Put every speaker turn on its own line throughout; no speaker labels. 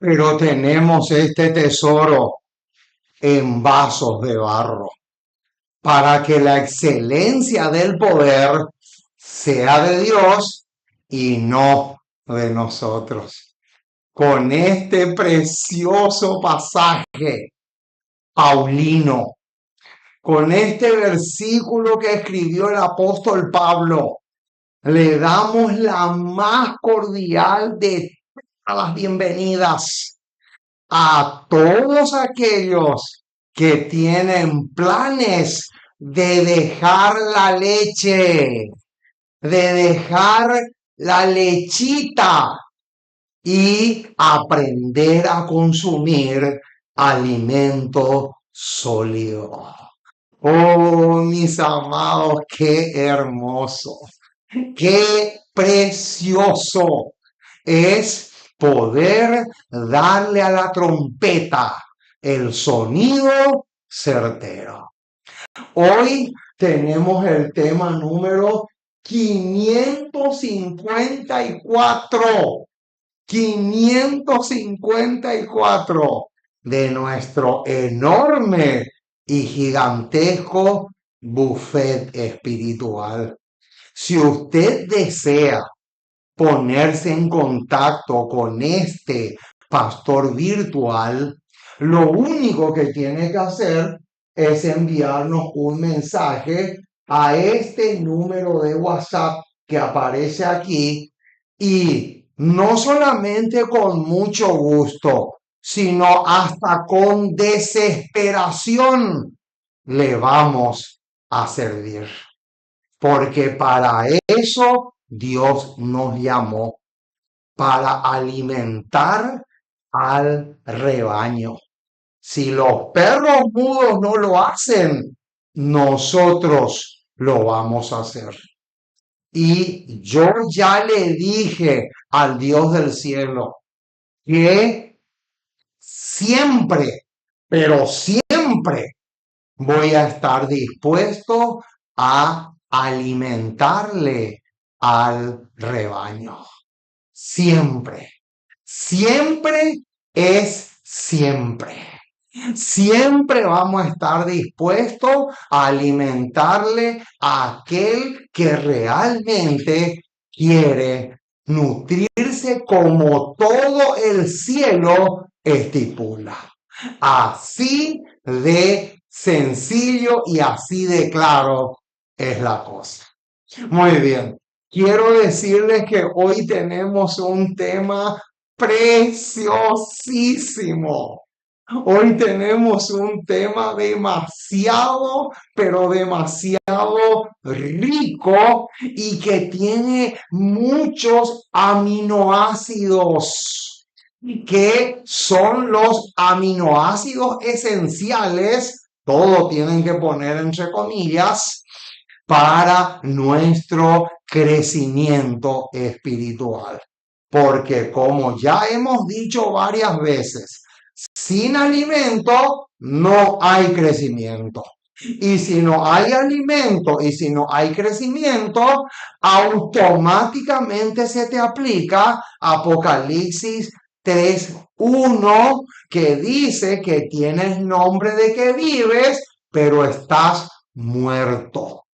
pero tenemos este tesoro en vasos de barro para que la excelencia del poder sea de Dios y no de nosotros. Con este precioso pasaje paulino, con este versículo que escribió el apóstol Pablo, le damos la más cordial de todas las bienvenidas a todos aquellos que tienen planes de dejar la leche, de dejar la lechita y aprender a consumir alimento sólido. Oh, mis amados, qué hermoso, qué precioso es poder darle a la trompeta el sonido certero. Hoy tenemos el tema número 554. 554 de nuestro enorme y gigantesco buffet espiritual. Si usted desea ponerse en contacto con este pastor virtual, lo único que tiene que hacer es enviarnos un mensaje a este número de WhatsApp que aparece aquí y no solamente con mucho gusto, sino hasta con desesperación le vamos a servir. Porque para eso Dios nos llamó, para alimentar al rebaño. Si los perros mudos no lo hacen, nosotros lo vamos a hacer. Y yo ya le dije al Dios del cielo que siempre, pero siempre voy a estar dispuesto a alimentarle al rebaño. Siempre, siempre es siempre. Siempre vamos a estar dispuestos a alimentarle a aquel que realmente quiere nutrirse como todo el cielo estipula. Así de sencillo y así de claro es la cosa. Muy bien. Quiero decirles que hoy tenemos un tema preciosísimo. Hoy tenemos un tema demasiado, pero demasiado rico y que tiene muchos aminoácidos, que son los aminoácidos esenciales, todo tienen que poner entre comillas, para nuestro crecimiento espiritual. Porque como ya hemos dicho varias veces, sin alimento no hay crecimiento. Y si no hay alimento y si no hay crecimiento, automáticamente se te aplica Apocalipsis 3:1, que dice que tienes nombre de que vives, pero estás muerto.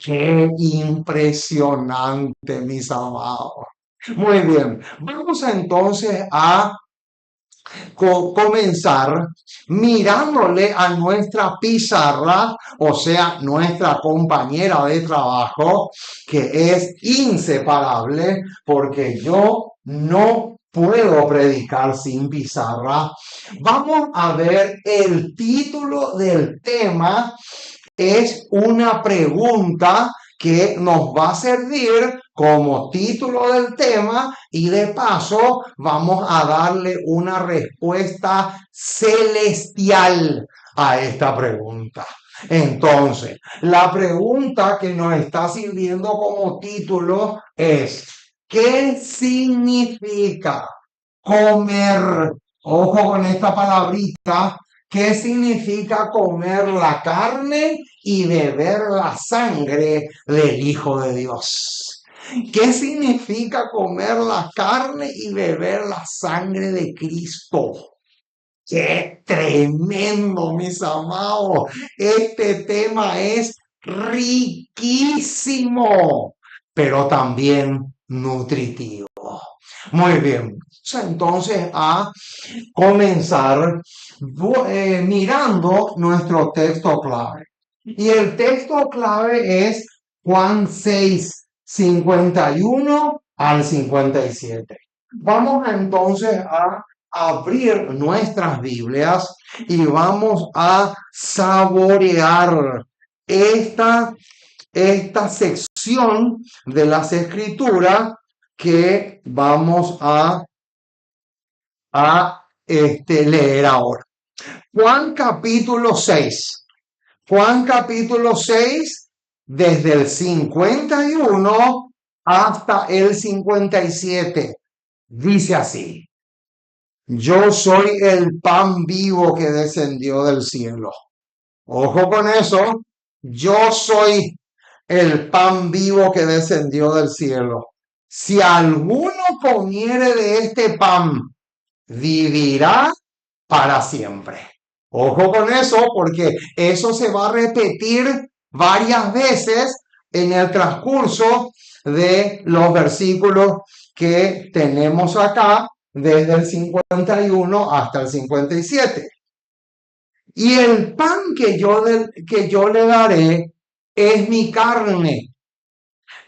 Qué impresionante, mis amados. Muy bien, vamos entonces a comenzar mirándole a nuestra pizarra, o sea, nuestra compañera de trabajo, que es inseparable, porque yo no puedo predicar sin pizarra. Vamos a ver el título del tema. Es una pregunta que nos va a servir como título del tema y de paso vamos a darle una respuesta celestial a esta pregunta. Entonces, la pregunta que nos está sirviendo como título es: ¿qué significa comer? Ojo con esta palabrita. ¿Qué significa comer la carne y beber la sangre del Hijo de Dios? ¿Qué significa comer la carne y beber la sangre de Cristo? ¡Qué tremendo, mis amados! Este tema es riquísimo, pero también nutritivo. Muy bien, entonces a comenzar mirando nuestro texto clave. Y el texto clave es Juan 6, 51 al 57. Vamos entonces a abrir nuestras Biblias y vamos a saborear esta, esta sección de las Escrituras que vamos a leer ahora. Juan capítulo 6. Juan capítulo 6, desde el 51 hasta el 57. Dice así: Yo soy el pan vivo que descendió del cielo. Ojo con eso. Yo soy el pan vivo que descendió del cielo. Si alguno comiere de este pan, vivirá para siempre. Ojo con eso, porque eso se va a repetir varias veces en el transcurso de los versículos que tenemos acá, desde el 51 hasta el 57. Y el pan que yo le daré es mi carne,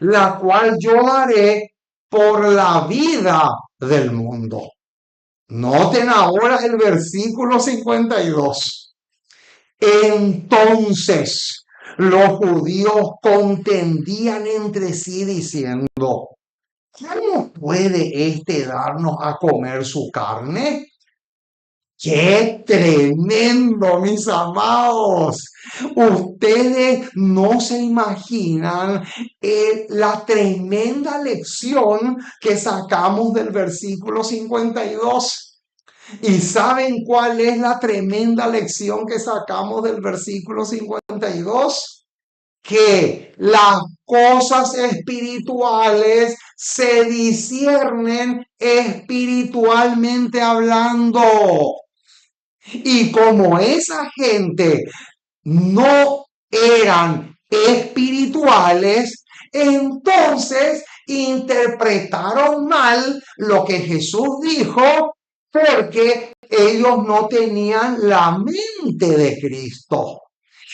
la cual yo daré por la vida del mundo. Noten ahora el versículo 52. Entonces los judíos contendían entre sí diciendo: ¿Cómo puede éste darnos a comer su carne? ¡Qué tremendo, mis amados! Ustedes no se imaginan la tremenda lección que sacamos del versículo 52. ¿Y saben cuál es la tremenda lección que sacamos del versículo 52? Que las cosas espirituales se disciernen espiritualmente hablando. Y como esa gente no eran espirituales, entonces interpretaron mal lo que Jesús dijo, porque ellos no tenían la mente de Cristo.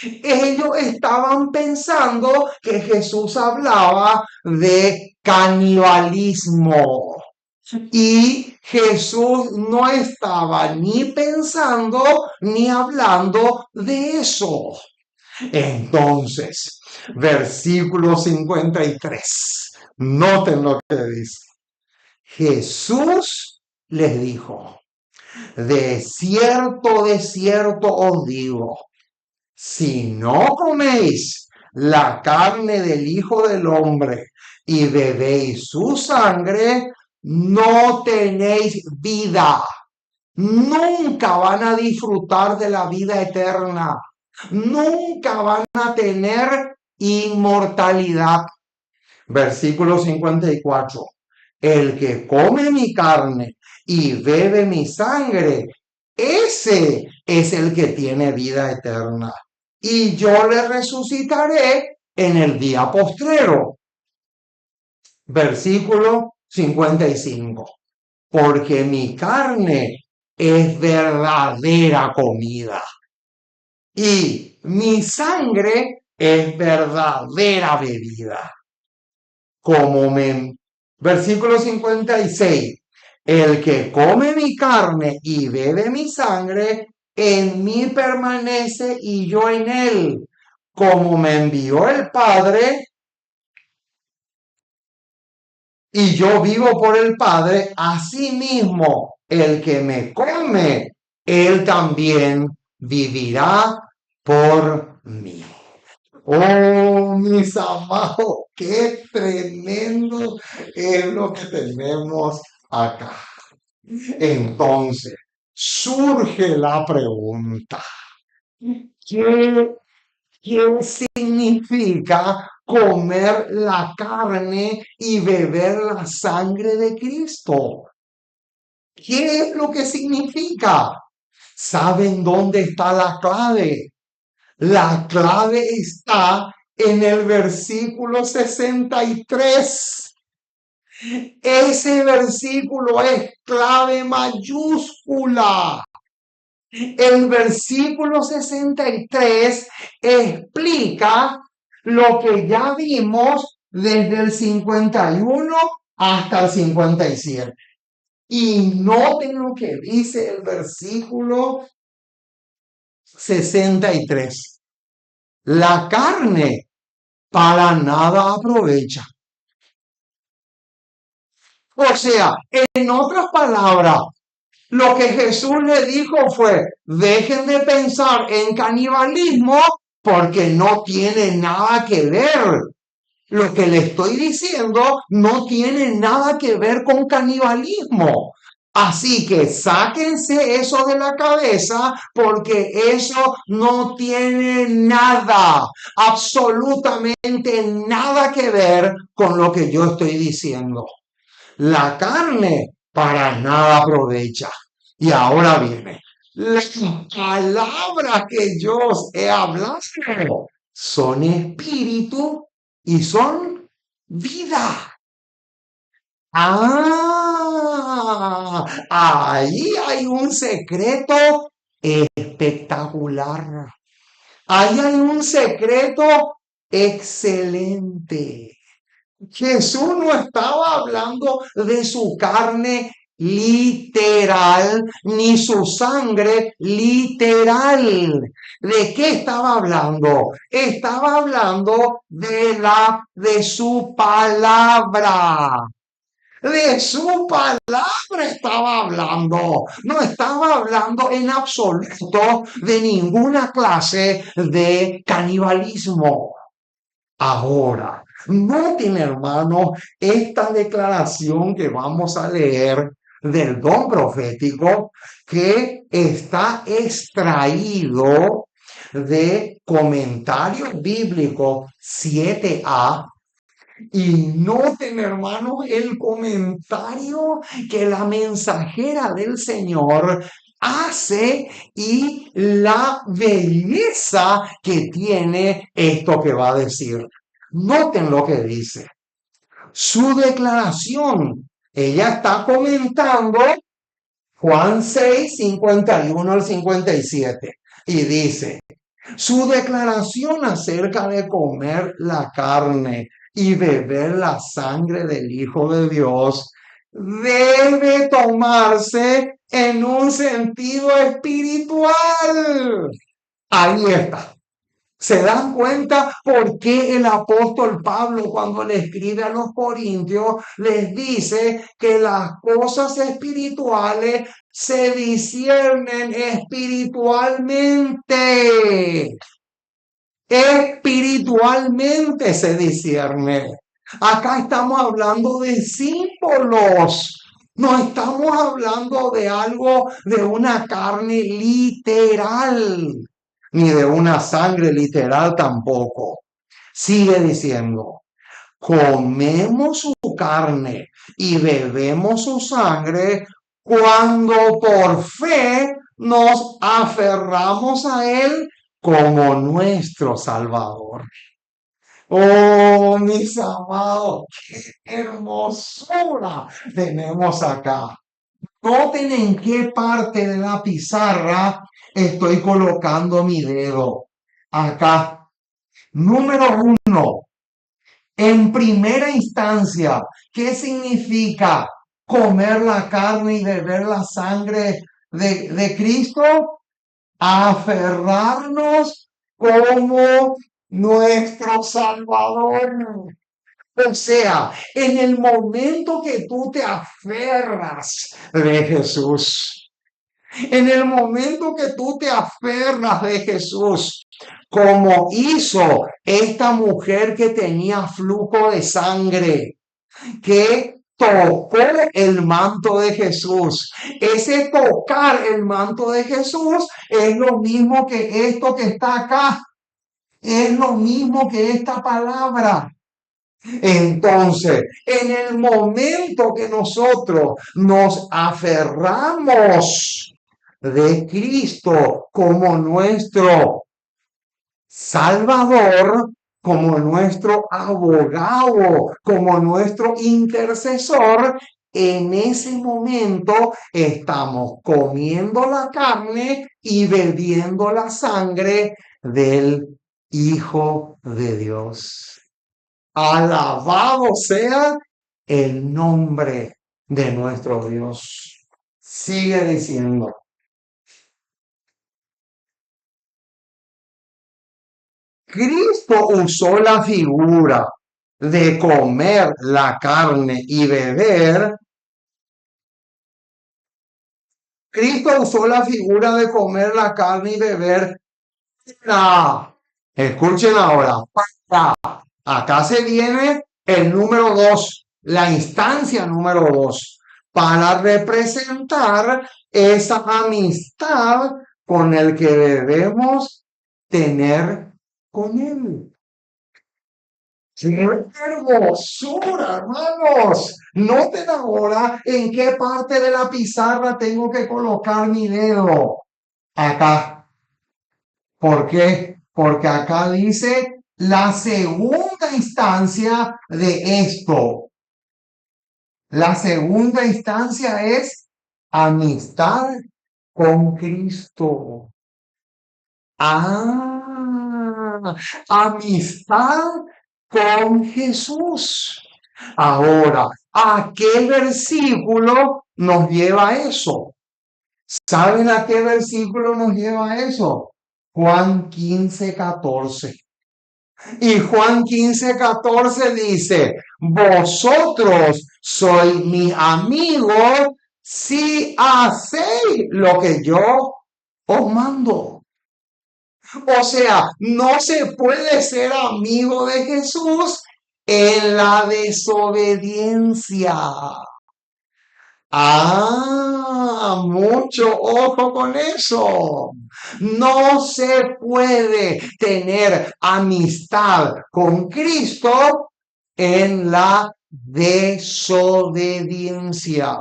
Ellos estaban pensando que Jesús hablaba de canibalismo. Y Jesús no estaba ni pensando ni hablando de eso. Entonces, versículo 53. Noten lo que dice. Jesús les dijo: de cierto os digo, si no coméis la carne del Hijo del Hombre y bebéis su sangre, no tenéis vida. Nunca van a disfrutar de la vida eterna. Nunca van a tener inmortalidad. Versículo 54. El que come mi carne y bebe mi sangre, ese es el que tiene vida eterna. Y yo le resucitaré en el día postrero. Versículo 55. Porque mi carne es verdadera comida y mi sangre es verdadera bebida. Versículo 56. El que come mi carne y bebe mi sangre, en mí permanece y yo en él. Como me envió el Padre y yo vivo por el Padre, asimismo el que me come, él también vivirá por mí. Oh, mis amados, qué tremendo es lo que tenemos acá. Entonces, surge la pregunta: ¿qué significa comer la carne y beber la sangre de Cristo. ¿Qué es lo que significa? ¿Saben dónde está la clave? La clave está en el versículo 63. Ese versículo es clave mayúscula. El versículo 63 explica lo que ya vimos desde el 51 hasta el 57. Y noten lo que dice el versículo 63. La carne para nada aprovecha. O sea, en otras palabras, lo que Jesús le dijo fue, dejen de pensar en canibalismo porque no tiene nada que ver. Lo que le estoy diciendo no tiene nada que ver con canibalismo. Así que sáquense eso de la cabeza porque eso no tiene nada, absolutamente nada que ver con lo que yo estoy diciendo. La carne para nada aprovecha. Y ahora viene, las palabras que yo os he hablado son espíritu y son vida. Ahí hay un secreto espectacular. Ahí hay un secreto excelente. Jesús no estaba hablando de su carne literal, ni su sangre literal. ¿De qué estaba hablando? Estaba hablando de su palabra. De su palabra estaba hablando. No estaba hablando en absoluto de ninguna clase de canibalismo. Ahora, noten, hermanos, esta declaración que vamos a leer del don profético que está extraído de comentarios bíblicos 7a. Y noten, hermanos, el comentario que la mensajera del Señor hace y la belleza que tiene esto que va a decir. Noten lo que dice. Su declaración, ella está comentando Juan 6, 51 al 57 y dice, su declaración acerca de comer la carne y beber la sangre del Hijo de Dios debe tomarse en un sentido espiritual. Ahí está. ¿Se dan cuenta por qué el apóstol Pablo, cuando le escribe a los corintios, les dice que las cosas espirituales se disciernen espiritualmente? Espiritualmente se discierne. Acá estamos hablando de símbolos. No estamos hablando de algo, de una carne literal, ni de una sangre literal tampoco. Sigue diciendo, comemos su carne y bebemos su sangre cuando por fe nos aferramos a él como nuestro Salvador. Oh, mis amados, qué hermosura tenemos acá. Noten en qué parte de la pizarra estoy colocando mi dedo. Acá. Número 1. En primera instancia, ¿qué significa comer la carne y beber la sangre de Cristo? Aferrarnos como nuestro Salvador. O sea, en el momento que tú te aferras de Jesús, en el momento que tú te aferras de Jesús, como hizo esta mujer que tenía flujo de sangre, que tocó el manto de Jesús. Ese tocar el manto de Jesús es lo mismo que esto que está acá. Es lo mismo que esta palabra. Entonces, en el momento que nosotros nos aferramos de Cristo como nuestro Salvador, como nuestro abogado, como nuestro intercesor, en ese momento estamos comiendo la carne y bebiendo la sangre del Hijo de Dios. Alabado sea el nombre de nuestro Dios. Sigue diciendo. Cristo usó la figura de comer la carne y beber. Cristo usó la figura de comer la carne y beber. Escuchen ahora. Acá se viene el número 2, la instancia número 2, para representar esa amistad con el que debemos tener con Él. ¡Qué hermosura, hermanos! Noten ahora en qué parte de la pizarra tengo que colocar mi dedo. Acá. ¿Por qué? Porque acá dice la segunda instancia de esto. La segunda instancia es amistad con Cristo. Amistad con Jesús. Ahora, ¿a qué versículo nos lleva a eso? ¿Saben a qué versículo nos lleva a eso? Juan 15:14. Y Juan 15:14 dice, vosotros sois mis amigos si hacéis lo que yo os mando. O sea, no se puede ser amigo de Jesús en la desobediencia. Mucho ojo con eso. No se puede tener amistad con Cristo en la desobediencia.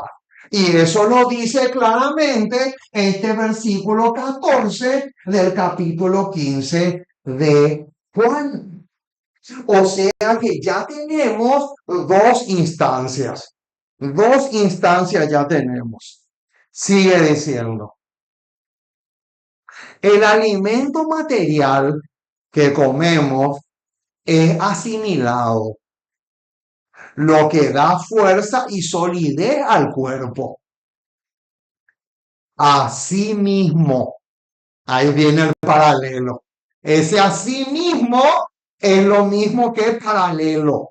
Y eso lo dice claramente este versículo 14 del capítulo 15 de Juan. O sea que ya tenemos dos instancias. Dos instancias ya tenemos. Sigue diciendo. El alimento material que comemos es asimilado, lo que da fuerza y solidez al cuerpo. Asimismo, ahí viene el paralelo. Ese asimismo es lo mismo que paralelo.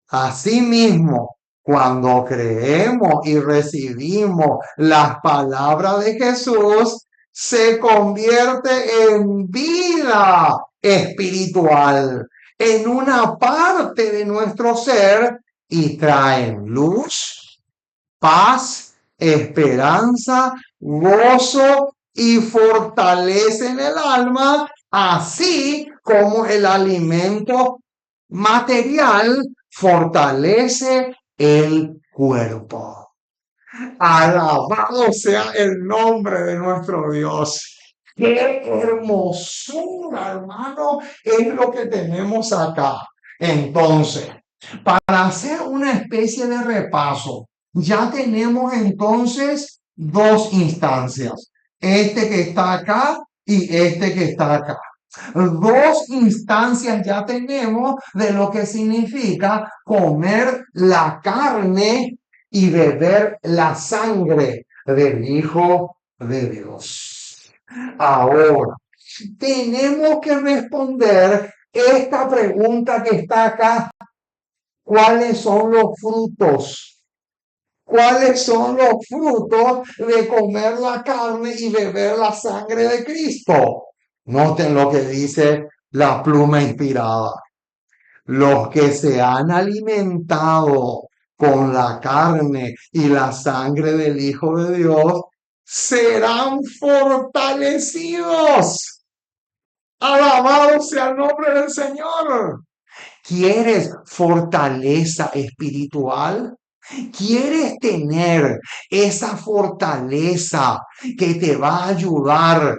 Asimismo, cuando creemos y recibimos las palabras de Jesús, se convierte en vida espiritual, en una parte de nuestro ser y traen luz, paz, esperanza, gozo y fortalecen el alma, así como el alimento material fortalece el cuerpo. Alabado sea el nombre de nuestro Dios. Qué hermosura, hermano, es lo que tenemos acá. Entonces, para hacer una especie de repaso, ya tenemos entonces dos instancias. Este que está acá y este que está acá. Dos instancias ya tenemos de lo que significa comer la carne y beber la sangre del Hijo de Dios. Ahora, tenemos que responder esta pregunta que está acá. ¿Cuáles son los frutos? ¿Cuáles son los frutos de comer la carne y beber la sangre de Cristo? Noten lo que dice la pluma inspirada. Los que se han alimentado con la carne y la sangre del Hijo de Dios serán fortalecidos. Alabado sea el nombre del Señor. ¿Quieres fortaleza espiritual? ¿Quieres tener esa fortaleza que te va a ayudar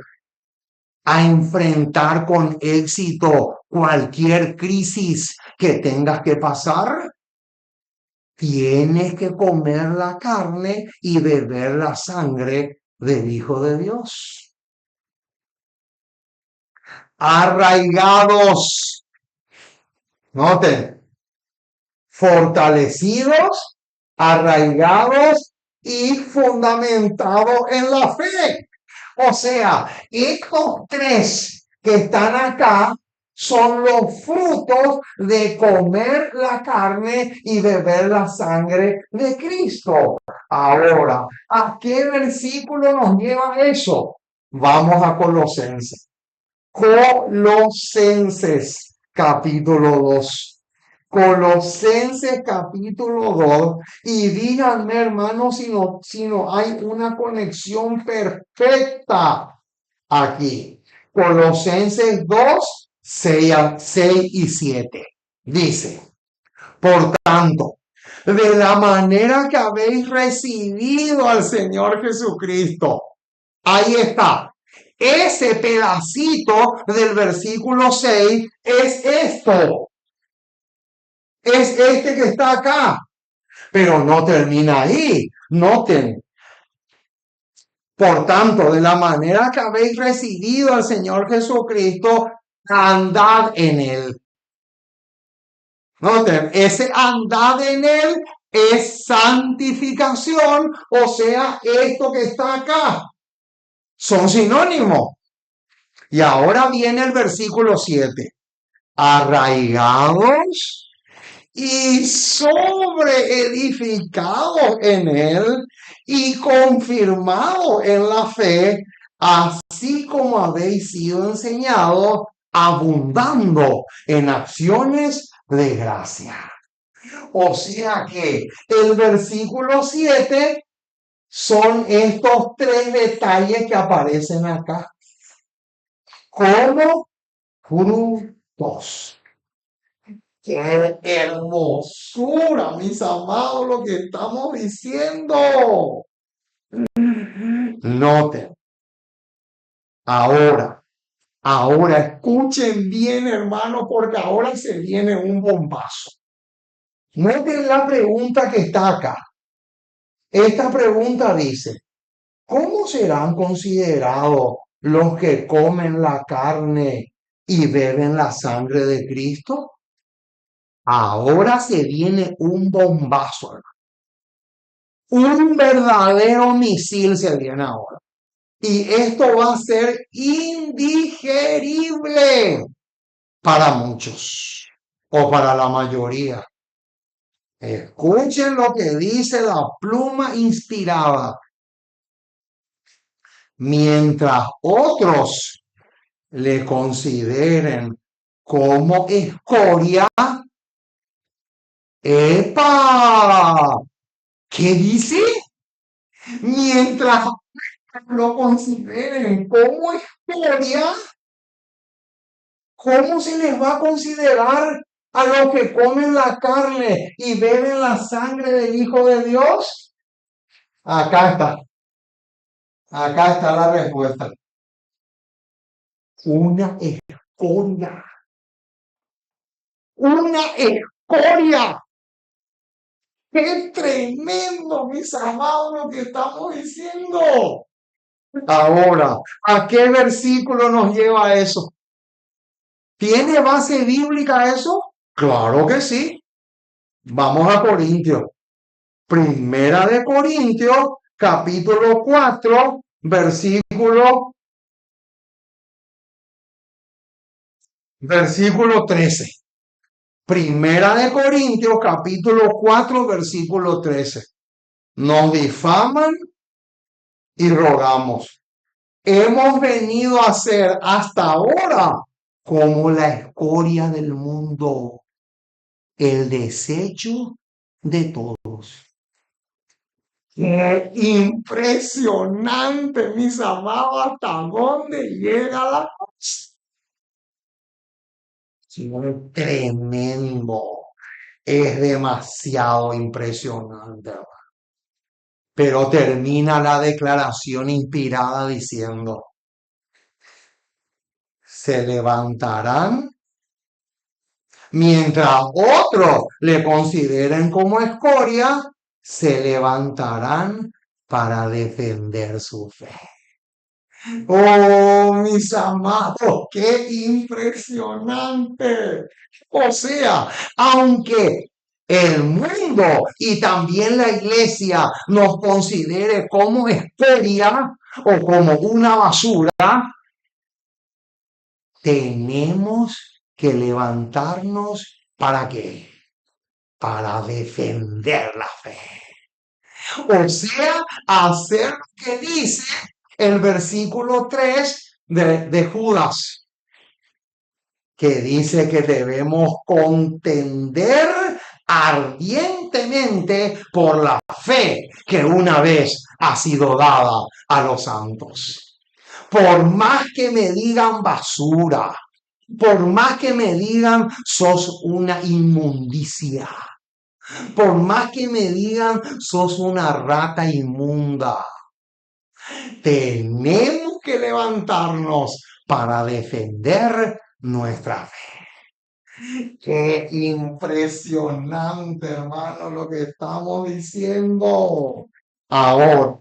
a enfrentar con éxito cualquier crisis que tengas que pasar? Tienes que comer la carne y beber la sangre del Hijo de Dios. Arraigados, noten, fortalecidos, arraigados y fundamentados en la fe. O sea, estos tres que están acá son los frutos de comer la carne y beber la sangre de Cristo. Ahora, ¿a qué versículo nos lleva eso? Vamos a Colosenses. Colosenses capítulo 2. Colosenses capítulo 2. Y díganme, hermanos, si no hay una conexión perfecta aquí. Colosenses 2, 6 y 7. Dice, por tanto, de la manera que habéis recibido al Señor Jesucristo. Ahí está. Ese pedacito del versículo 6 es esto. Es este que está acá. Pero no termina ahí. Noten. Por tanto, de la manera que habéis recibido al Señor Jesucristo, andad en él. Noten, ese andad en él es santificación, o sea, esto que está acá. Son sinónimos. Y ahora viene el versículo 7. Arraigados y sobreedificados en él y confirmados en la fe, así como habéis sido enseñados, abundando en acciones de gracia. O sea que el versículo 7 son estos tres detalles que aparecen acá. Como frutos. ¡Qué hermosura, mis amados, lo que estamos diciendo! Noten, ahora escuchen bien, hermano, porque ahora se viene un bombazo. Noten la pregunta que está acá. Esta pregunta dice, ¿cómo serán considerados los que comen la carne y beben la sangre de Cristo? Ahora se viene un bombazo, hermano. Un verdadero misil se viene ahora. Y esto va a ser indigerible para muchos o para la mayoría. Escuchen lo que dice la pluma inspirada. Mientras otros le consideren como escoria. ¡Epa! ¿Qué dice? Mientras lo consideren como escoria, ¿cómo se les va a considerar a los que comen la carne y beben la sangre del Hijo de Dios? Acá está. Acá está la respuesta. Una escoria. Una escoria. ¡Qué tremendo, mis amados, lo que estamos diciendo! Ahora, ¿a qué versículo nos lleva eso? ¿Tiene base bíblica eso? Claro que sí. Vamos a Corintios. Primera de Corintios, capítulo 4, versículo 13. Primera de Corintios, capítulo 4, versículo 13. Nos difaman y rogamos. Hemos venido a ser hasta ahora como la escoria del mundo, el desecho de todos. ¡Qué impresionante, mis amados! ¿Hasta dónde llega la cosa? Tremendo. Es demasiado impresionante. Pero termina la declaración inspirada diciendo, se levantarán mientras otros le consideren como escoria, se levantarán para defender su fe. Oh, mis amados, qué impresionante. O sea, aunque el mundo y también la iglesia nos considere como escoria o como una basura, tenemos que levantarnos ¿para qué? Para defender la fe. O sea, hacer lo que dice el versículo 3 de Judas, que dice que debemos contender ardientemente por la fe que una vez ha sido dada a los santos. Por más que me digan basura, por más que me digan sos una inmundicia, por más que me digan sos una rata inmunda, tenemos que levantarnos para defender nuestra fe. Qué impresionante, hermano, lo que estamos diciendo. Ahora,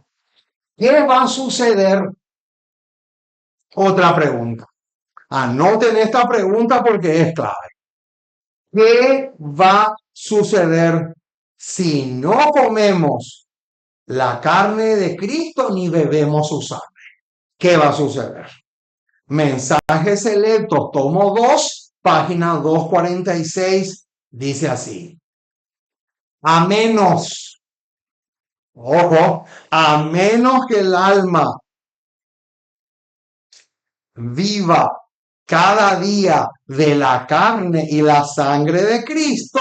¿qué va a suceder? Otra pregunta. Anoten esta pregunta porque es clave. ¿Qué va a suceder si no comemos la carne de Cristo ni bebemos su sangre? ¿Qué va a suceder? Mensajes selectos, tomo 2, página 246, dice así. A menos, ojo, a menos que el alma viva cada día de la carne y la sangre de Cristo,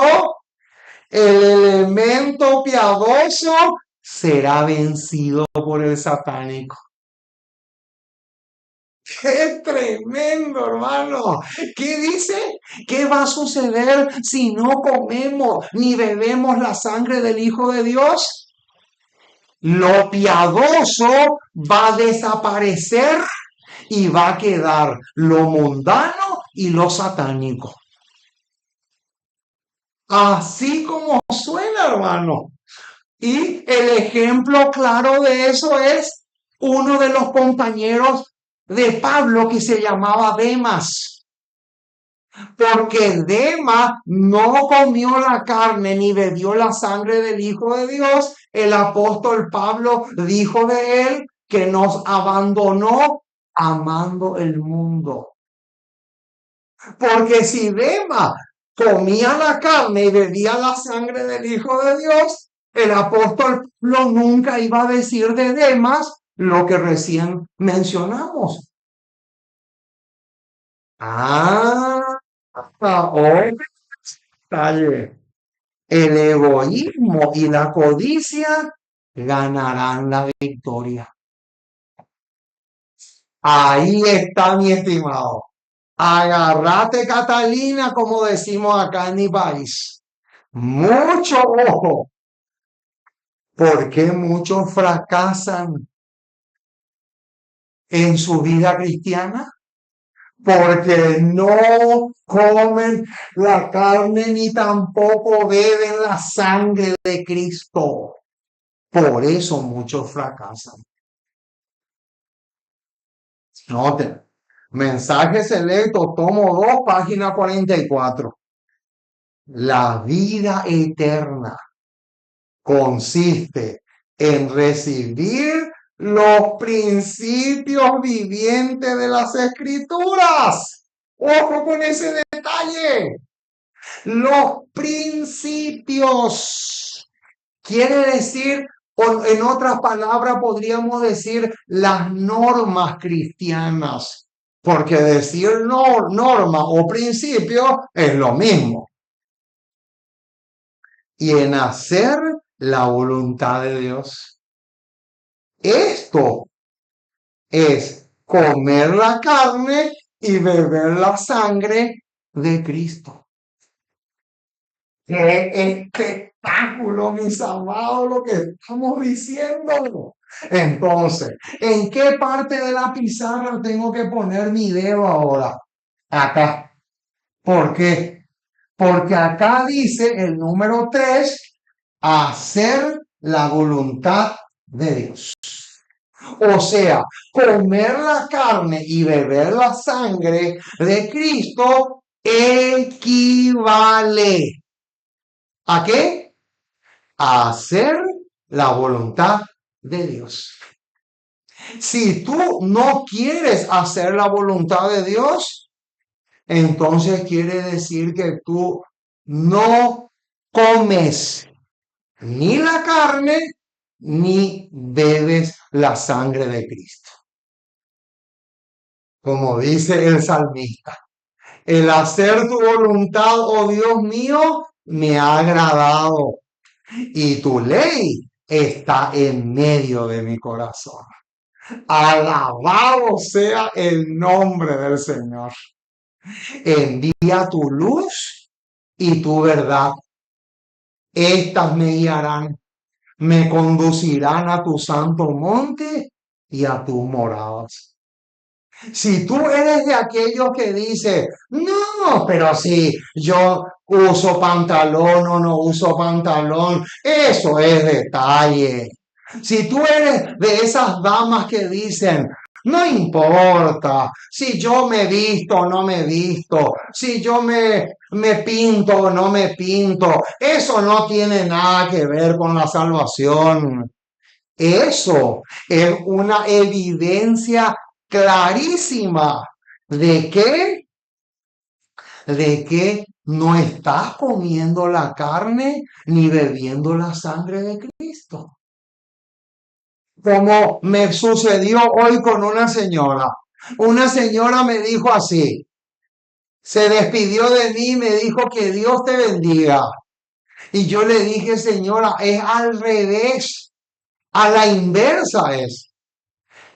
el elemento piadoso será vencido por el satánico. ¡Qué tremendo, hermano! ¿Qué dice? ¿Qué va a suceder si no comemos ni bebemos la sangre del Hijo de Dios? Lo piadoso va a desaparecer y va a quedar lo mundano y lo satánico. Así como suena, hermano. Y el ejemplo claro de eso es uno de los compañeros de Pablo que se llamaba Demas. Porque Demas no comió la carne ni bebió la sangre del Hijo de Dios. El apóstol Pablo dijo de él que nos abandonó amando el mundo. Porque si Demas comía la carne y bebía la sangre del Hijo de Dios, el apóstol Pablo nunca iba a decir de Demas lo que recién mencionamos. Ahora detalle. El egoísmo y la codicia ganarán la victoria. Ahí está, mi estimado. Agarrate, Catalina, como decimos acá en mi país. Mucho ojo. ¿Por qué muchos fracasan en su vida cristiana? Porque no comen la carne ni tampoco beben la sangre de Cristo. Por eso muchos fracasan. Noten. Mensaje selecto, tomo 2, página 44. La vida eterna consiste en recibir los principios vivientes de las escrituras. Ojo con ese detalle. Los principios. Quiere decir, o en otras palabras, podríamos decir las normas cristianas. Porque decir no, norma o principio es lo mismo. Y en hacer la voluntad de Dios. Esto es comer la carne y beber la sangre de Cristo. ¡Qué espectáculo, mis amados, lo que estamos diciendo! Entonces, ¿en qué parte de la pizarra tengo que poner mi dedo ahora? Acá. ¿Por qué? Porque acá dice el número 3, hacer la voluntad de Dios. O sea, comer la carne y beber la sangre de Cristo equivale ¿a qué? A hacer la voluntad de Dios. Si tú no quieres hacer la voluntad de Dios, entonces quiere decir que tú no comes ni la carne ni bebes la sangre de Cristo. Como dice el salmista, el hacer tu voluntad, oh Dios mío, me ha agradado y tu ley está en medio de mi corazón. Alabado sea el nombre del Señor. Envía tu luz y tu verdad. Estas me guiarán, me conducirán a tu santo monte y a tus moradas. Si tú eres de aquellos que dice, no, pero si yo uso pantalón o no uso pantalón, eso es detalle. Si tú eres de esas damas que dicen, no importa si yo me visto o no me visto, si yo me pinto o no me pinto, eso no tiene nada que ver con la salvación. Eso es una evidencia clarísima de que no estás comiendo la carne ni bebiendo la sangre de Cristo. Como me sucedió hoy con una señora. Una señora me dijo así, se despidió de mí y me dijo que Dios te bendiga. Y yo le dije, señora, es al revés, a la inversa es.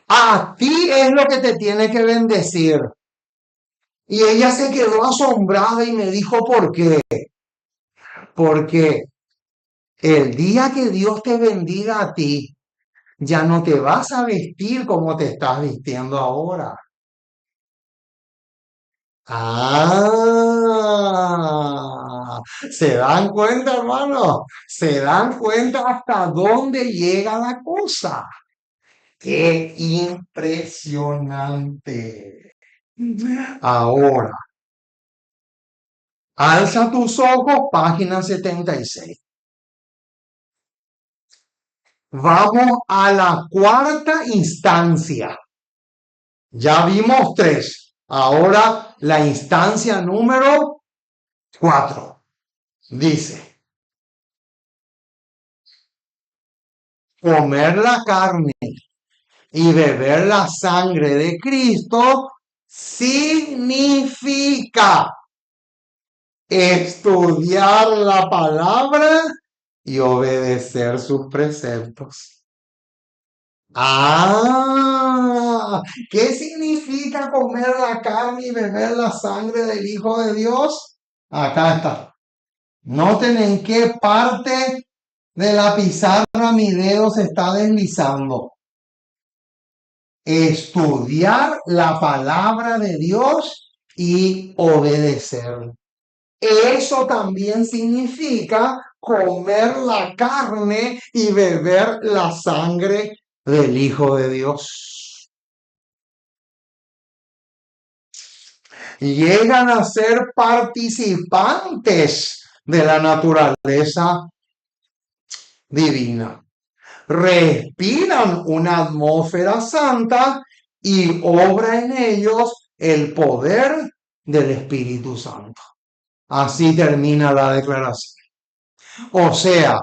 A ti es lo que te tiene que bendecir. Y ella se quedó asombrada y me dijo, ¿por qué? Porque el día que Dios te bendiga a ti, ya no te vas a vestir como te estás vistiendo ahora. ¿Se dan cuenta, hermano? ¿Se dan cuenta hasta dónde llega la cosa? ¡Qué impresionante! Ahora, alza tus ojos, página 76. Vamos a la cuarta instancia. Ya vimos 3. Ahora la instancia número 4. Dice, comer la carne y beber la sangre de Cristo significa estudiar la palabra y obedecer sus preceptos. ¿Qué significa comer la carne y beber la sangre del Hijo de Dios? Acá está. Noten en qué parte de la pizarra mi dedo se está deslizando. Estudiar la palabra de Dios y obedecer. Eso también significa comer la carne y beber la sangre del Hijo de Dios. Llegan a ser participantes de la naturaleza divina. Respiran una atmósfera santa y obra en ellos el poder del Espíritu Santo. Así termina la declaración. O sea,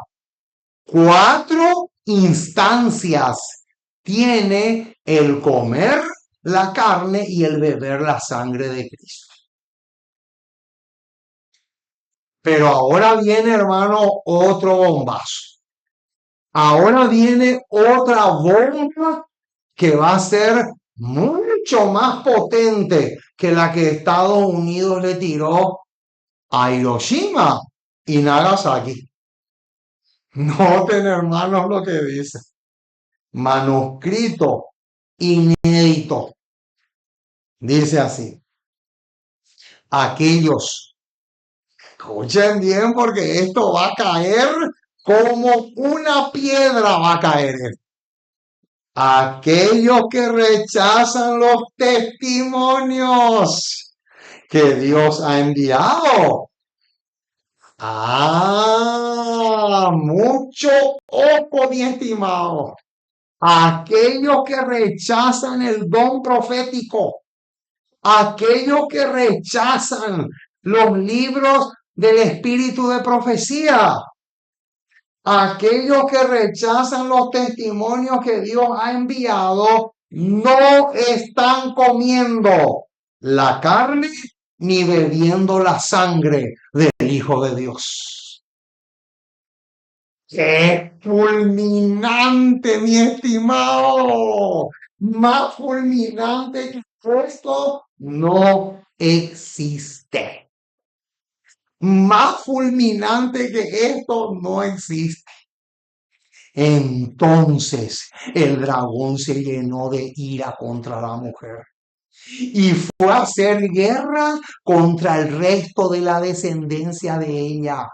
4 instancias tiene el comer la carne y el beber la sangre de Cristo. Pero ahora viene, hermano, otro bombazo. Ahora viene otra bomba que va a ser mucho más potente que la que Estados Unidos le tiró a Hiroshima y Nagasaki. Noten, hermanos, lo que dice. Manuscrito inédito. Dice así. Aquellos, escuchen bien porque esto va a caer como una piedra va a caer. Aquellos que rechazan los testimonios que Dios ha enviado. Mucho ojo, mi estimado. Aquellos que rechazan el don profético, aquellos que rechazan los libros del espíritu de profecía, aquellos que rechazan los testimonios que Dios ha enviado, no están comiendo la carne ni bebiendo la sangre del Hijo de Dios. ¡Qué fulminante, mi estimado! Más fulminante que esto no existe. Más fulminante que esto no existe. Entonces el dragón se llenó de ira contra la mujer y fue a hacer guerra contra el resto de la descendencia de ella,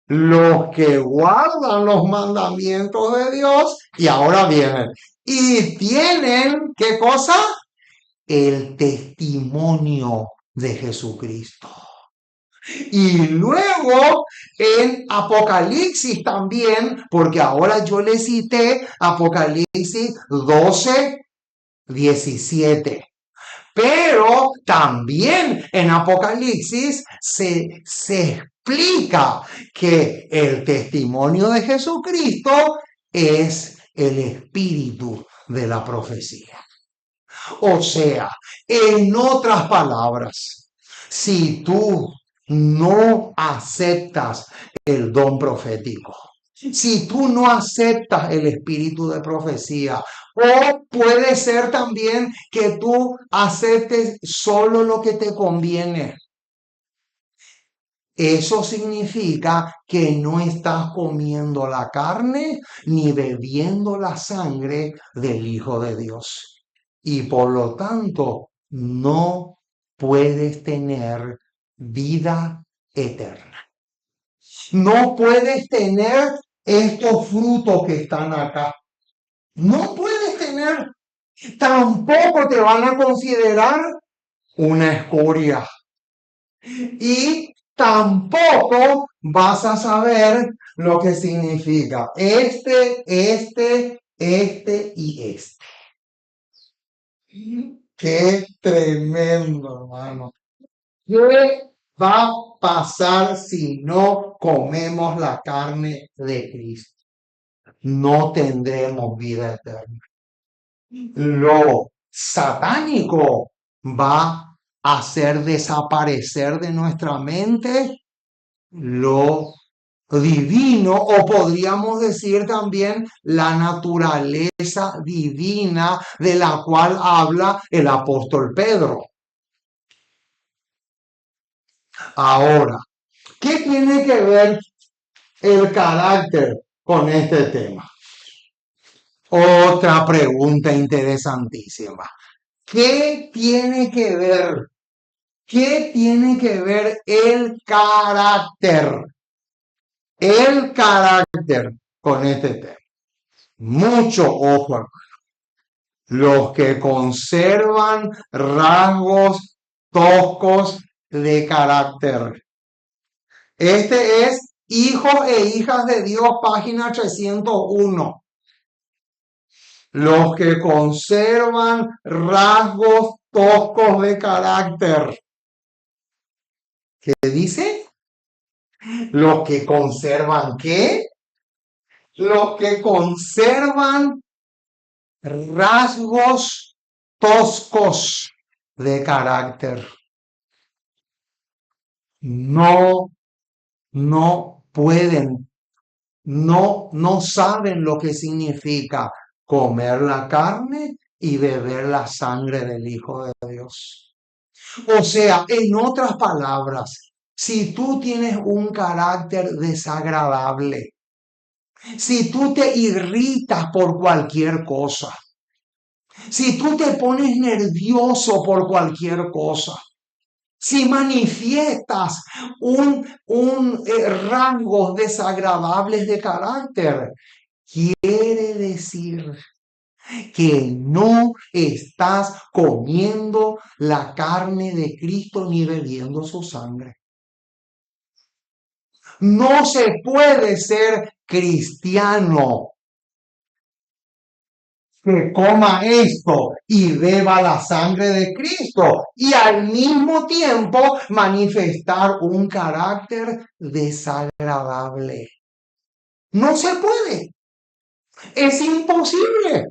los que guardan los mandamientos de Dios. Y ahora vienen y tienen, ¿qué cosa? El testimonio de Jesucristo. Y luego en Apocalipsis también, porque ahora yo le cité Apocalipsis 12:17. Pero también en Apocalipsis se explica que el testimonio de Jesucristo es el espíritu de la profecía. O sea, en otras palabras, si tú no aceptas el don profético, si tú no aceptas el espíritu de profecía, o puede ser también que tú aceptes solo lo que te conviene. Eso significa que no estás comiendo la carne ni bebiendo la sangre del Hijo de Dios. Y por lo tanto, no puedes tener vida eterna. No puedes tener estos frutos que están acá. No puedes tener. Tampoco te van a considerar una escoria. Y tampoco vas a saber lo que significa este y este. Qué tremendo, hermano. ¿Qué va a pasar si no comemos la carne de Cristo? No tendremos vida eterna. Lo satánico va a hacer desaparecer de nuestra mente lo divino, o podríamos decir también la naturaleza divina de la cual habla el apóstol Pedro. Ahora, ¿qué tiene que ver el carácter con este tema? Otra pregunta interesantísima. ¿Qué tiene que ver? ¿Qué tiene que ver el carácter? El carácter con este tema. Mucho ojo, hermano. Los que conservan rasgos toscos de carácter. Este es Hijos e Hijas de Dios, página 301. Los que conservan rasgos toscos de carácter. ¿Qué dice? Los que conservan ¿qué? Los que conservan rasgos toscos de carácter. No pueden, no saben lo que significa comer la carne y beber la sangre del Hijo de Dios. O sea, en otras palabras, si tú tienes un carácter desagradable, si tú te irritas por cualquier cosa, si tú te pones nervioso por cualquier cosa, si manifiestas rasgos desagradables de carácter, quiere decir que no estás comiendo la carne de Cristo ni bebiendo su sangre. No se puede ser cristiano que coma esto y beba la sangre de Cristo y al mismo tiempo manifestar un carácter desagradable. No se puede. Es imposible.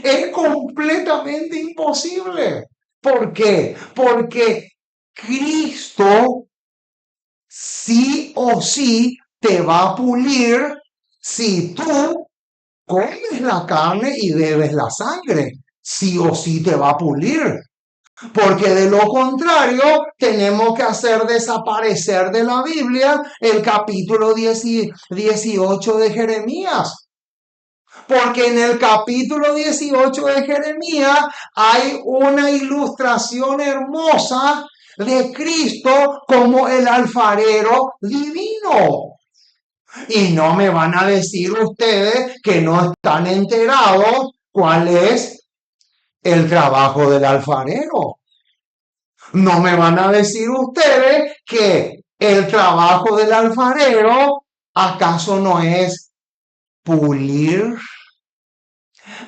Es completamente imposible. ¿Por qué? Porque Cristo sí o sí te va a pulir si tú comes la carne y bebes la sangre. Sí o sí te va a pulir. Porque de lo contrario, tenemos que hacer desaparecer de la Biblia el capítulo 18 de Jeremías. Porque en el capítulo 18 de Jeremías hay una ilustración hermosa de Cristo como el alfarero divino. Y no me van a decir ustedes que no están enterados cuál es el trabajo del alfarero. No me van a decir ustedes que el trabajo del alfarero acaso no es pulir,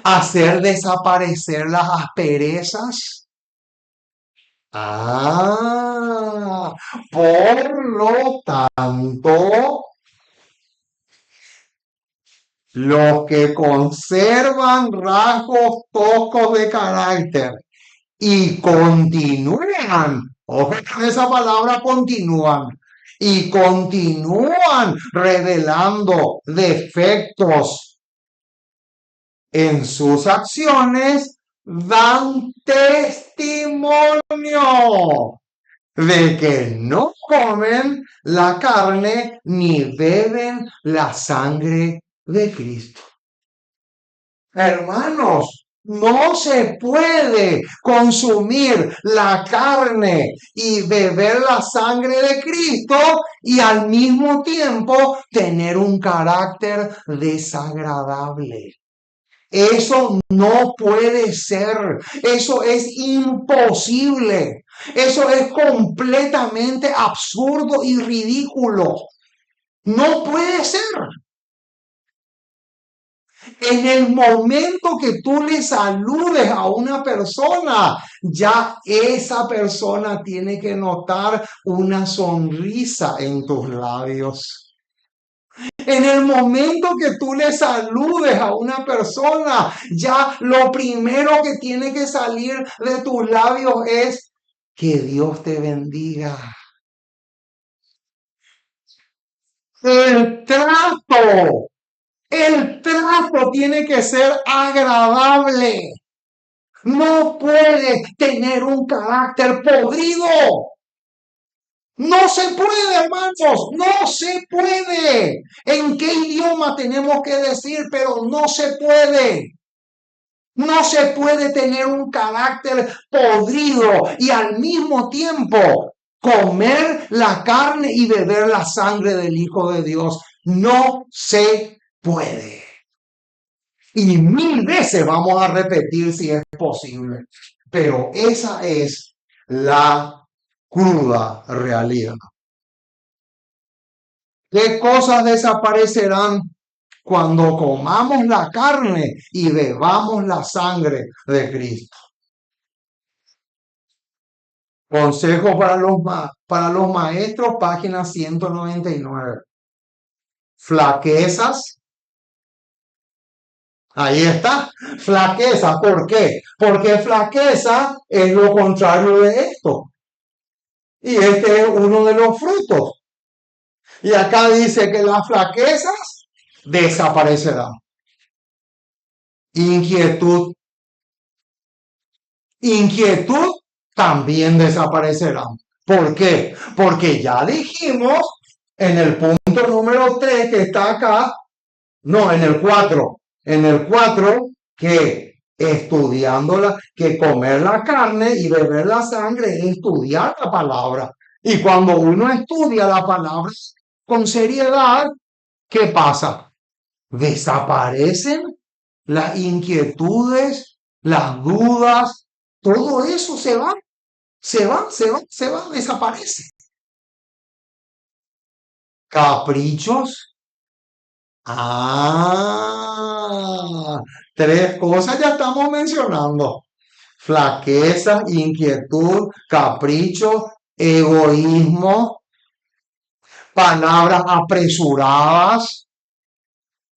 hacer desaparecer las asperezas. Ah, por lo tanto, los que conservan rasgos toscos de carácter y continúan, ojo con esa palabra continúan, y continúan revelando defectos en sus acciones, dan testimonio de que no comen la carne ni beben la sangre de Cristo. Hermanos, no se puede consumir la carne y beber la sangre de Cristo y al mismo tiempo tener un carácter desagradable. Eso no puede ser, eso es imposible, eso es completamente absurdo y ridículo. No puede ser. En el momento que tú le saludes a una persona, ya esa persona tiene que notar una sonrisa en tus labios. En el momento que tú le saludes a una persona, ya lo primero que tiene que salir de tus labios es que Dios te bendiga. El trato, el trato tiene que ser agradable. No puedes tener un carácter podrido. No se puede, hermanos, no se puede. ¿En qué idioma tenemos que decir? Pero no se puede. No se puede tener un carácter podrido y al mismo tiempo comer la carne y beber la sangre del Hijo de Dios. No se puede. Y 1000 veces vamos a repetir si es posible. Pero esa es la cruda realidad. ¿Qué cosas desaparecerán cuando comamos la carne y bebamos la sangre de Cristo? Consejo para los maestros, página 199. Flaquezas. Ahí está. Flaqueza. ¿Por qué? Porque flaqueza es lo contrario de esto. Y este es uno de los frutos. Y acá dice que las flaquezas desaparecerán. Inquietud, Inquietud también desaparecerán. ¿Por qué? Porque ya dijimos en el punto número 3 que está acá, no, en el 4 que que comer la carne y beber la sangre es estudiar la palabra. Y cuando uno estudia la palabra con seriedad, ¿qué pasa? Desaparecen las inquietudes, las dudas, todo eso se va, desaparece. Caprichos. Ah, tres cosas ya estamos mencionando. Flaqueza, inquietud, capricho, egoísmo, palabras apresuradas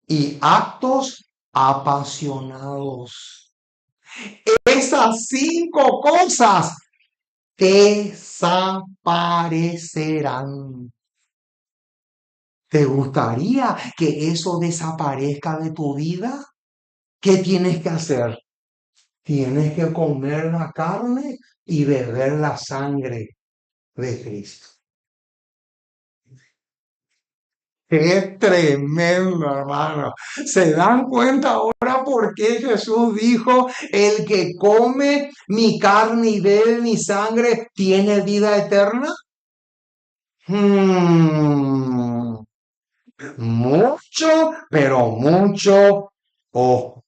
y actos apasionados. Esas cinco cosas desaparecerán. ¿Te gustaría que eso desaparezca de tu vida? ¿Qué tienes que hacer? Tienes que comer la carne y beber la sangre de Cristo. Qué tremendo, hermano. ¿Se dan cuenta ahora por qué Jesús dijo, el que come mi carne y bebe mi sangre tiene vida eterna? Hmm, mucho, pero mucho. Oh,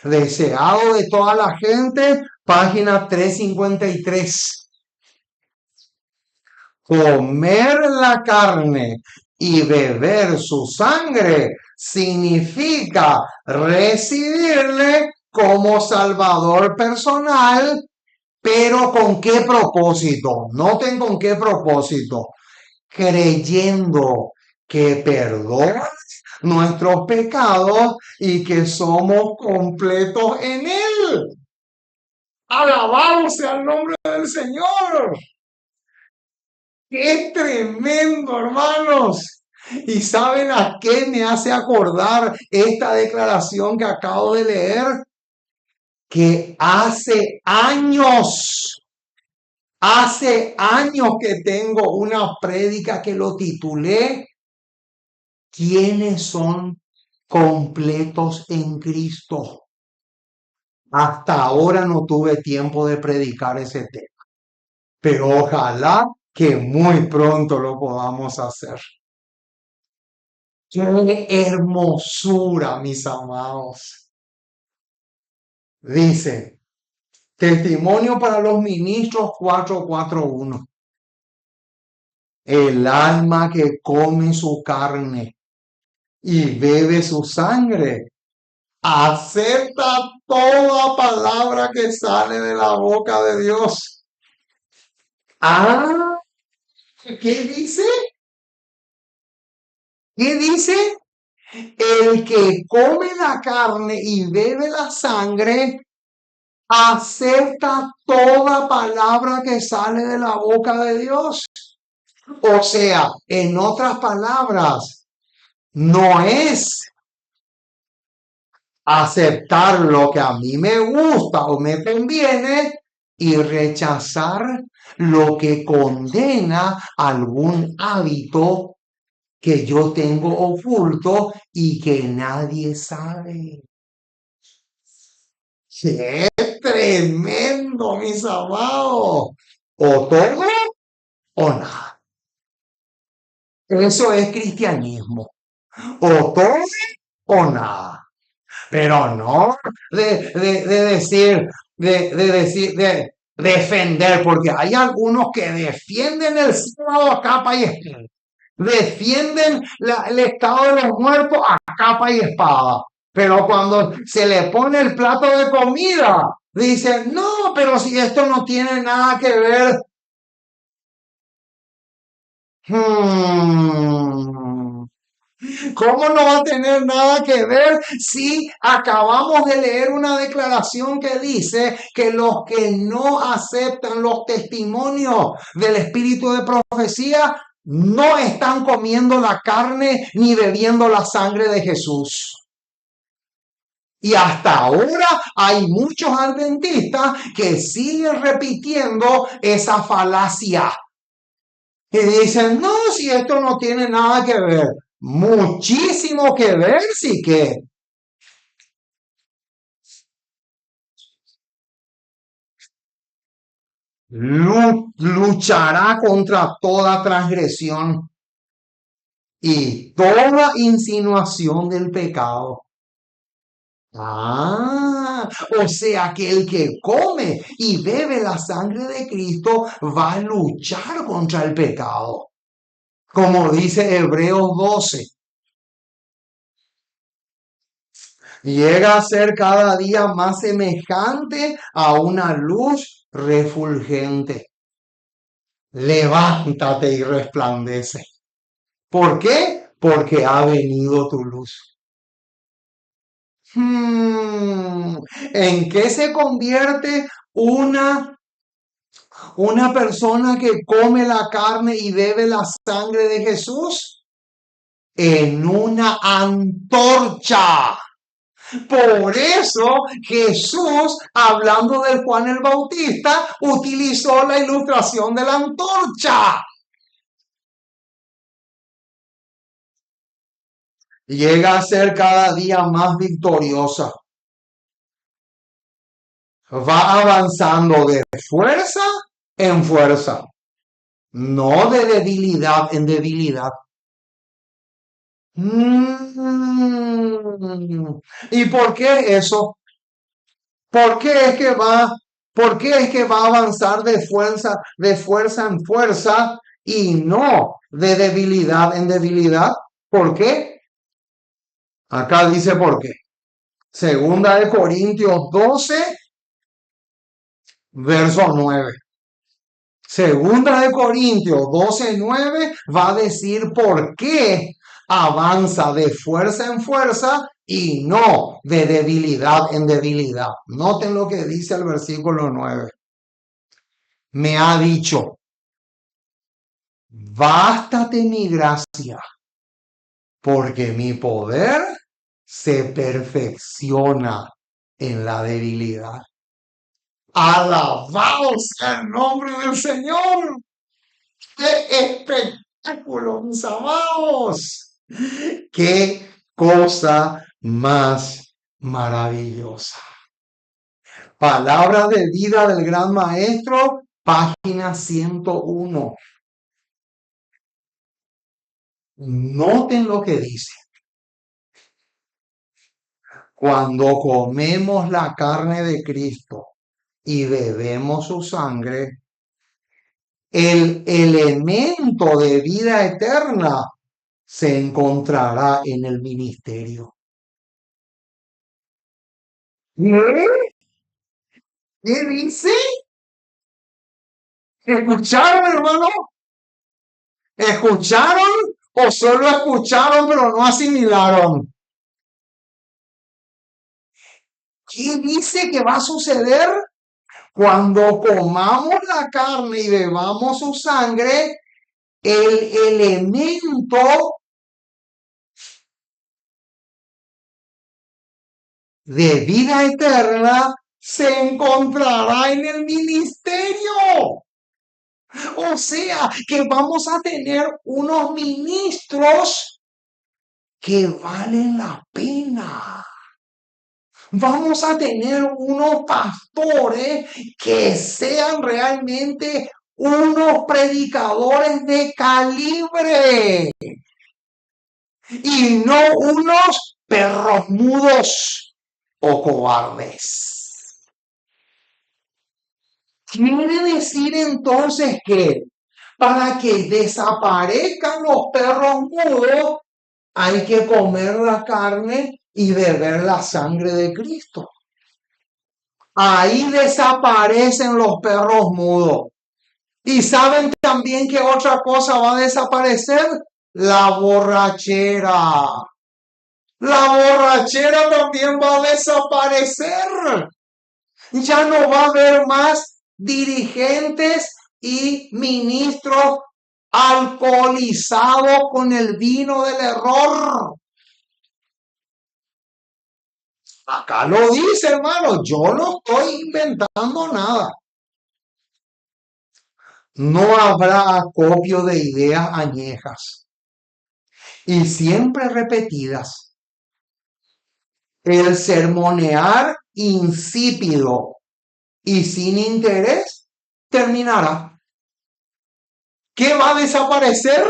deseado de toda la gente, página 353. Comer la carne y beber su sangre significa recibirle como Salvador personal, pero ¿con qué propósito? Noten con qué propósito. Creyendo que perdona nuestros pecados y que somos completos en Él. Alabado sea el nombre del Señor. ¡Qué tremendo, hermanos! ¿Y saben a qué me hace acordar esta declaración que acabo de leer? Que hace años que tengo una prédica que lo titulé ¿Quiénes son completos en Cristo? Hasta ahora no tuve tiempo de predicar ese tema, pero ojalá que muy pronto lo podamos hacer. ¡Qué hermosura, mis amados! Dice, testimonio para los ministros 4:4:1. El alma que come su carne y bebe su sangre, acepta toda palabra que sale de la boca de Dios. Ah, ¿qué dice? ¿Qué dice? El que come la carne y bebe la sangre, acepta toda palabra que sale de la boca de Dios. O sea, en otras palabras, no es aceptar lo que a mí me gusta o me conviene y rechazar lo que condena algún hábito que yo tengo oculto y que nadie sabe. ¡Qué tremendo, mis amados! O todo o nada. Eso es cristianismo. O todo o nada. Pero no de decir, de defender, porque hay algunos que defienden el sábado a capa y espada. Defienden el estado de los muertos a capa y espada. Pero cuando se le pone el plato de comida, dicen, no, pero si esto no tiene nada que ver. Hmm. ¿Cómo no va a tener nada que ver si acabamos de leer una declaración que dice que los que no aceptan los testimonios del espíritu de profecía no están comiendo la carne ni bebiendo la sangre de Jesús? Y hasta ahora hay muchos adventistas que siguen repitiendo esa falacia. Y dicen, no, si esto no tiene nada que ver. Muchísimo que ver, sí que luchará contra toda transgresión y toda insinuación del pecado. O sea que el que come y bebe la sangre de Cristo va a luchar contra el pecado. Como dice Hebreos 12, llega a ser cada día más semejante a una luz refulgente. Levántate y resplandece. ¿Por qué? Porque ha venido tu luz. ¿En qué se convierte una persona que come la carne y bebe la sangre de Jesús? En una antorcha. Por eso Jesús, hablando de Juan el Bautista, utilizó la ilustración de la antorcha. Llega a ser cada día más victoriosa. Va avanzando de fuerza en fuerza, no de debilidad en debilidad. ¿Y por qué eso? ¿Por qué es que va, por qué es que va a avanzar de fuerza en fuerza y no de debilidad en debilidad? ¿Por qué? Acá dice por qué. Segunda de Corintios 12, verso 9. Segunda de Corintios 12:9 va a decir por qué avanza de fuerza en fuerza y no de debilidad en debilidad. Noten lo que dice el versículo 9. Me ha dicho, bástate mi gracia, porque mi poder se perfecciona en la debilidad. Alabado sea el nombre del Señor. ¡Qué espectáculo, mis amados! ¡Qué cosa más maravillosa! Palabra de vida del gran maestro, página 101. Noten lo que dice. Cuando comemos la carne de Cristo y bebemos su sangre, el elemento de vida eterna se encontrará en el ministerio. ¿Qué? ¿Qué dice? ¿Escucharon, hermano? ¿Escucharon o solo escucharon pero no asimilaron? ¿Qué dice que va a suceder? Cuando comamos la carne y bebamos su sangre, el elemento de vida eterna se encontrará en el ministerio. O sea, que vamos a tener unos ministros que valen la pena. Vamos a tener unos pastores que sean realmente unos predicadores de calibre y no unos perros mudos o cobardes. Quiere decir entonces que para que desaparezcan los perros mudos, hay que comer la carne y beber la sangre de Cristo. Ahí desaparecen los perros mudos. Y saben también que otra cosa va a desaparecer, la borrachera. La borrachera también va a desaparecer. Ya no va a haber más dirigentes y ministros alcoholizados con el vino del error. Acá lo dice, hermano, yo no estoy inventando nada. No habrá acopio de ideas añejas y siempre repetidas. El sermonear insípido y sin interés terminará. ¿Qué va a desaparecer?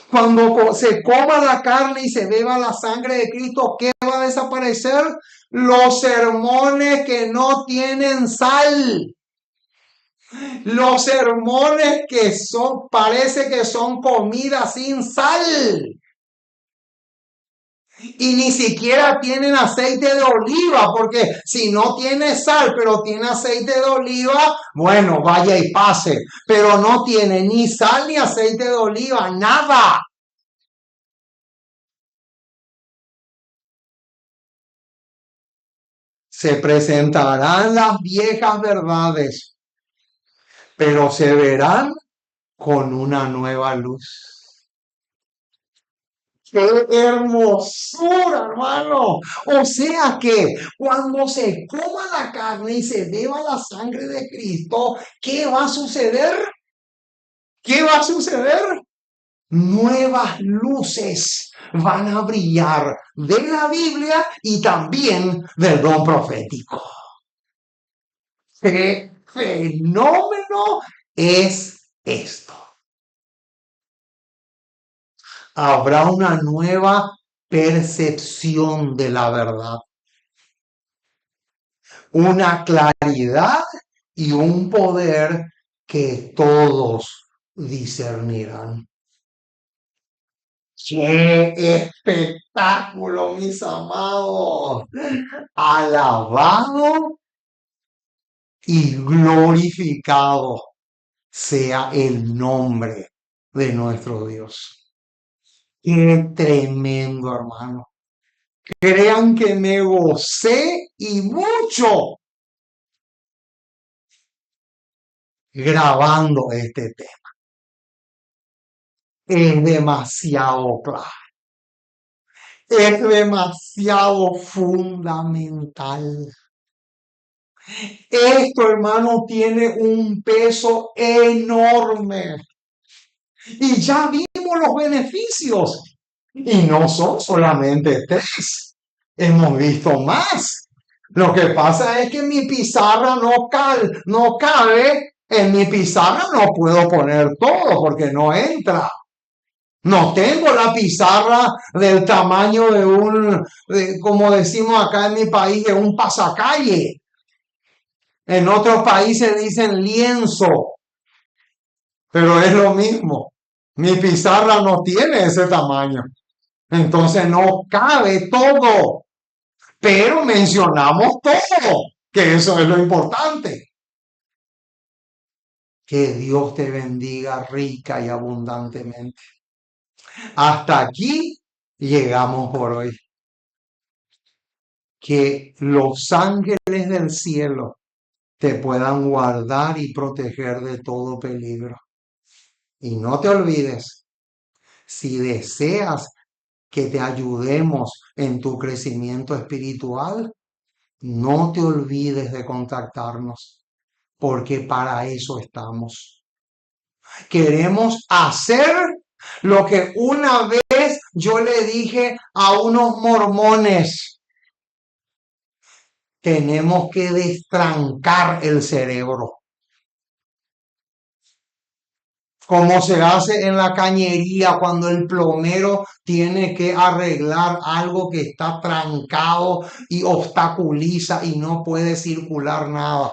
Cuando se coma la carne y se beba la sangre de Cristo, ¿qué va a desaparecer? Los sermones que no tienen sal. Los sermones que son, parece que son comida sin sal. Y ni siquiera tienen aceite de oliva, porque si no tiene sal, pero tiene aceite de oliva, bueno, vaya y pase. Pero no tiene ni sal ni aceite de oliva, nada. Se presentarán las viejas verdades, pero se verán con una nueva luz. ¡Qué hermosura, hermano! O sea que cuando se coma la carne y se beba la sangre de Cristo, ¿qué va a suceder? ¿Qué va a suceder? Nuevas luces van a brillar de la Biblia y también del don profético. ¿Qué fenómeno es esto? Habrá una nueva percepción de la verdad, una claridad y un poder que todos discernirán. ¡Qué espectáculo, mis amados! Alabado y glorificado sea el nombre de nuestro Dios. Qué tremendo, hermano. Crean que me gocé y mucho grabando este tema. Es demasiado claro. Es demasiado fundamental. Esto, hermano, tiene un peso enorme. Y ya vimos los beneficios. Y no son solamente tres. Hemos visto más. Lo que pasa es que mi pizarra no cabe. En mi pizarra no puedo poner todo porque no entra. No tengo la pizarra del tamaño como decimos acá en mi país, de un pasacalle. En otros países dicen lienzo, pero es lo mismo. Mi pizarra no tiene ese tamaño. Entonces no cabe todo, pero mencionamos todo, que eso es lo importante. Que Dios te bendiga rica y abundantemente. Hasta aquí llegamos por hoy. Que los ángeles del cielo te puedan guardar y proteger de todo peligro. Y no te olvides, si deseas que te ayudemos en tu crecimiento espiritual, no te olvides de contactarnos, porque para eso estamos. Queremos hacer lo que una vez yo le dije a unos mormones. Tenemos que destrancar el cerebro. Como se hace en la cañería cuando el plomero tiene que arreglar algo que está trancado y obstaculiza y no puede circular nada.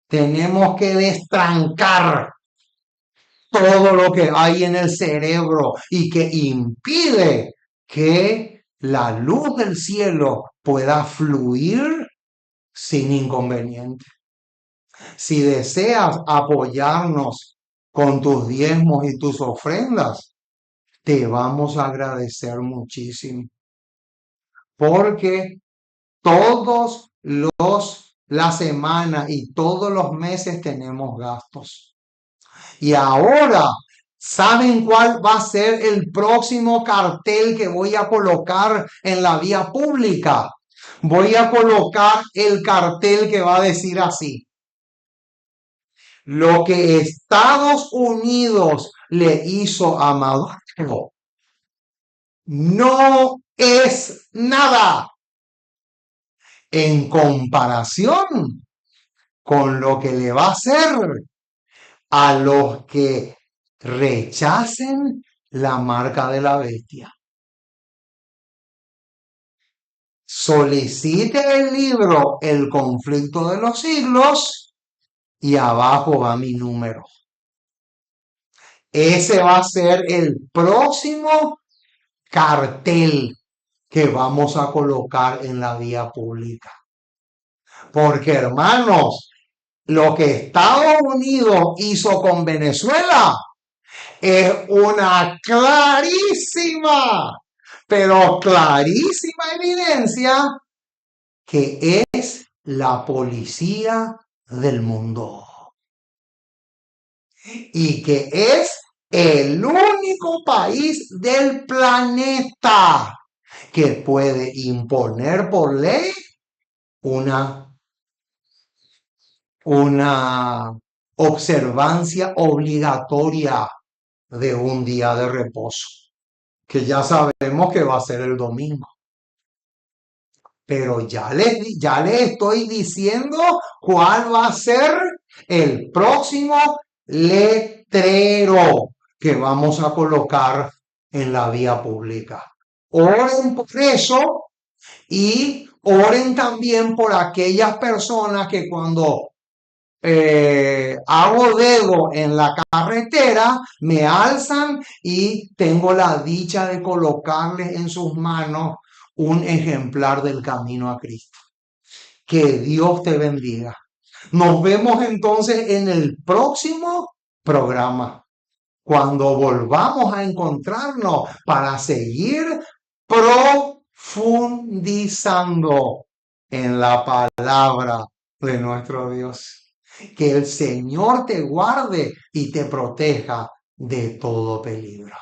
Tenemos que destrancar todo lo que hay en el cerebro y que impide que la luz del cielo pueda fluir sin inconveniente. Si deseas apoyarnos con tus diezmos y tus ofrendas, te vamos a agradecer muchísimo, porque todos la semana y todos los meses tenemos gastos. Y ahora, ¿saben cuál va a ser el próximo cartel que voy a colocar en la vía pública? Voy a colocar el cartel que va a decir así: lo que Estados Unidos le hizo a Maduro no es nada en comparación con lo que le va a hacer a los que rechacen la marca de la bestia. Solicite el libro El conflicto de los siglos y abajo va mi número. Ese va a ser el próximo cartel que vamos a colocar en la vía pública. Porque, hermanos, lo que Estados Unidos hizo con Venezuela es una clarísima, pero clarísima evidencia que es la policía del mundo y que es el único país del planeta que puede imponer por ley una, una observancia obligatoria de un día de reposo, que ya sabemos que va a ser el domingo. Pero ya les estoy diciendo cuál va a ser el próximo letrero que vamos a colocar en la vía pública. Oren por eso y oren también por aquellas personas que cuando hago dedo en la carretera, me alzan y tengo la dicha de colocarles en sus manos un ejemplar del camino a Cristo. Que Dios te bendiga. Nos vemos entonces en el próximo programa, cuando volvamos a encontrarnos para seguir profundizando en la palabra de nuestro Dios. Que el Señor te guarde y te proteja de todo peligro.